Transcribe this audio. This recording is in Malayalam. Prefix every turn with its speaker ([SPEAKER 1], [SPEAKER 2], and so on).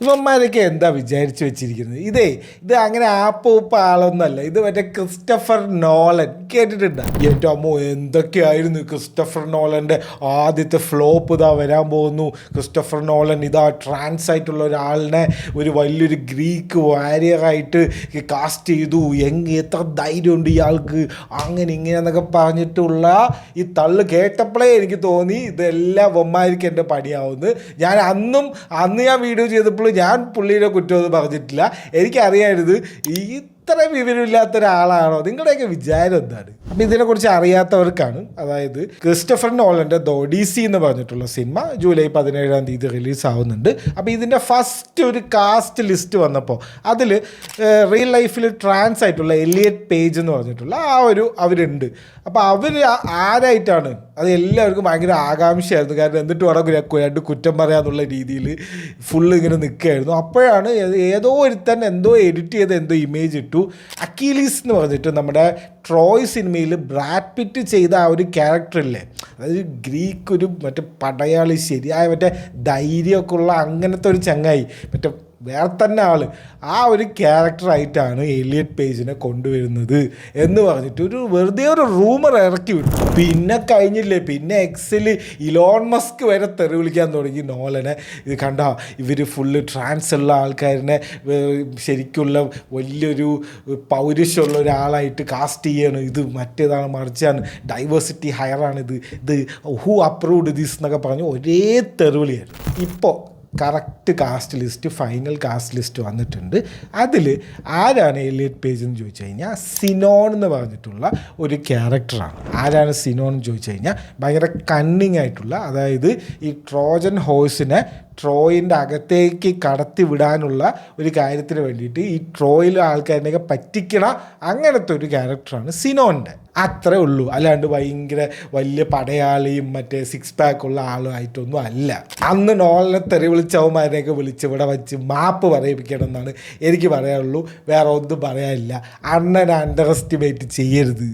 [SPEAKER 1] ഇവന്മാരൊക്കെ എന്താ വിചാരിച്ചു വെച്ചിരിക്കുന്നത്? ഇത് അങ്ങനെ ഉപ്പ് ആളൊന്നല്ല. ഇത് മറ്റേ ക്രിസ്റ്റഫർ നോളൻ കേട്ടിട്ടുണ്ടോ? എൻ്റെ അമ്മോ, എന്തൊക്കെയായിരുന്നു ക്രിസ്റ്റഫർ നോളൻ്റെ ആദ്യത്തെ ഫ്ലോപ്പ്. ഇതാ വരാൻ പോകുന്നു. ക്രിസ്റ്റഫർ നോളൻ ഇതാ ട്രാൻസ് ആയിട്ടുള്ള ഒരാളിനെ ഒരു വലിയൊരു ഗ്രീക്ക് വാരിയറായിട്ട് കാസ്റ്റ് ചെയ്തു. എത്ര ധൈര്യമുണ്ട് ഇയാൾക്ക്, അങ്ങനെ ഇങ്ങനെ എന്നൊക്കെ പറഞ്ഞിട്ടുള്ള ഈ തള്ളു കേട്ടപ്പോഴേ എനിക്ക് തോന്നി ഇതെല്ലാം ഇവന്മാർക്ക് എൻ്റെ പണിയാവുന്നു. അന്ന് ഞാൻ വീഡിയോ ചെയ്തപ്പോൾ ഞാൻ പുള്ളിയുടെ കുറ്റമൊന്നും പറഞ്ഞിട്ടില്ല. എനിക്കറിയാമായിരുന്നു ഇത്ര വിവരമില്ലാത്ത ഒരാളാണോ, നിങ്ങളുടെയൊക്കെ വിചാരം എന്താണ്? അപ്പം ഇതിനെക്കുറിച്ച് അറിയാത്തവർക്കാണ്. അതായത് ക്രിസ്റ്റഫർ നോളൻ്റെ ദ ഒഡീസി എന്ന് പറഞ്ഞിട്ടുള്ള സിനിമ ജൂലൈ 17 റിലീസ് ആവുന്നുണ്ട്. അപ്പോൾ ഇതിൻ്റെ ഫസ്റ്റ് ഒരു കാസ്റ്റ് ലിസ്റ്റ് വന്നപ്പോൾ അതിൽ റിയൽ ലൈഫിൽ ട്രാൻസ് ആയിട്ടുള്ള എലിയറ്റ് പേജ് എന്ന് പറഞ്ഞിട്ടുള്ള അവരുണ്ട്. അപ്പോൾ അവർ ആരായിട്ടാണ് അത് എല്ലാവർക്കും ഭയങ്കര ആകാംക്ഷയായിരുന്നു. കാരണം എന്നിട്ട് വേണം കുറ്റം പറയാന്നുള്ള രീതിയിൽ ഫുള്ള് ഇങ്ങനെ നിൽക്കുകയായിരുന്നു. അപ്പോഴാണ് ഏതോ ഒരുത്തൻ എന്തോ എഡിറ്റ് ചെയ്ത എന്തോ ഇമേജ് ഇട്ടു. അക്കീലീസ് എന്ന് പറഞ്ഞിട്ട് നമ്മുടെ ട്രോയ് സിനിമയിൽ ബ്രാഡ് പിറ്റ് ചെയ്ത ആ ഒരു ക്യാരക്ടറില്ലേ, അതായത് ഗ്രീക്ക് ഒരു മറ്റേ പടയാളി, ശരിയായ മറ്റേ ധൈര്യമൊക്കെ ഉള്ള അങ്ങനത്തെ ഒരു ചങ്ങായി, മറ്റേ വേറെ തന്നെ ആള്, ആ ഒരു ക്യാരക്ടറായിട്ടാണ് എലിയറ്റ് പേജിനെ കൊണ്ടുവരുന്നത് എന്ന് പറഞ്ഞിട്ട് വെറുതെ ഒരു റൂമർ ഇറക്കി വിട്ടു. പിന്നെ കഴിഞ്ഞില്ലേ, പിന്നെ എക്സിൽ ഇലോൺ മസ്ക് വരെ തെറി വിളിക്കാൻ തുടങ്ങി നോളനെ. ഇത് കണ്ടോ, ഇവർ ഫുള്ള് ട്രാൻസ് ഉള്ള ആൾക്കാരിനെ ശരിക്കുള്ള വലിയൊരു പൗരുഷമുള്ള ഒരാളായിട്ട് കാസ്റ്റ് ചെയ്യാണ്, ഇത് മറ്റേതാണ് മറിച്ചാണ്, ഡൈവേഴ്സിറ്റി ഹയറാണ്, ഇത് ഹൂ അപ്രൂവ്ഡ് ദിസ് എന്നൊക്കെ പറഞ്ഞ് ഒരേ തെറിവിളിയായിരുന്നു. ഇപ്പോൾ correct cast list, final cast list വന്നിട്ടുണ്ട്. അതിൽ ആരാണ് എലിയറ്റ് പേജ് എന്ന് ചോദിച്ചു കഴിഞ്ഞാൽ സിനോൺ എന്ന് പറഞ്ഞിട്ടുള്ള ഒരു ക്യാരക്ടറാണ്. ആരാണ് സിനോൺ എന്ന് ചോദിച്ചു കഴിഞ്ഞാൽ ഭയങ്കര കണ്ണിങ് ആയിട്ടുള്ള, അതായത് ഈ ട്രോജൻ ഹോഴ്സിനെ ട്രോയിൻ്റെ അകത്തേക്ക് കടത്തി വിടാനുള്ള ഒരു കാര്യത്തിന് വേണ്ടിയിട്ട് ഈ ട്രോയിലെ ആൾക്കാരിനെയൊക്കെ പറ്റിക്കണ അങ്ങനത്തെ ഒരു ക്യാരക്ടറാണ് സിനോൻ്റെ. അത്രേ ഉള്ളൂ. അല്ലാണ്ട് ഭയങ്കര വലിയ പടയാളിയും മറ്റേ സിക്സ് പാക്കുള്ള ആളുമായിട്ടൊന്നും അല്ല. അന്ന് നോളിനെ തെറി വിളിച്ചവന്മാരെയൊക്കെ വിളിച്ച് ഇവിടെ വെച്ച് മാപ്പ് പറയിപ്പിക്കണം എന്നാണ് എനിക്ക് പറയാനുള്ളൂ. വേറെ ഒന്നും പറയാനില്ല. അണ്ണനെ അണ്ടർ എസ്റ്റിമേറ്റ് ചെയ്യരുത്.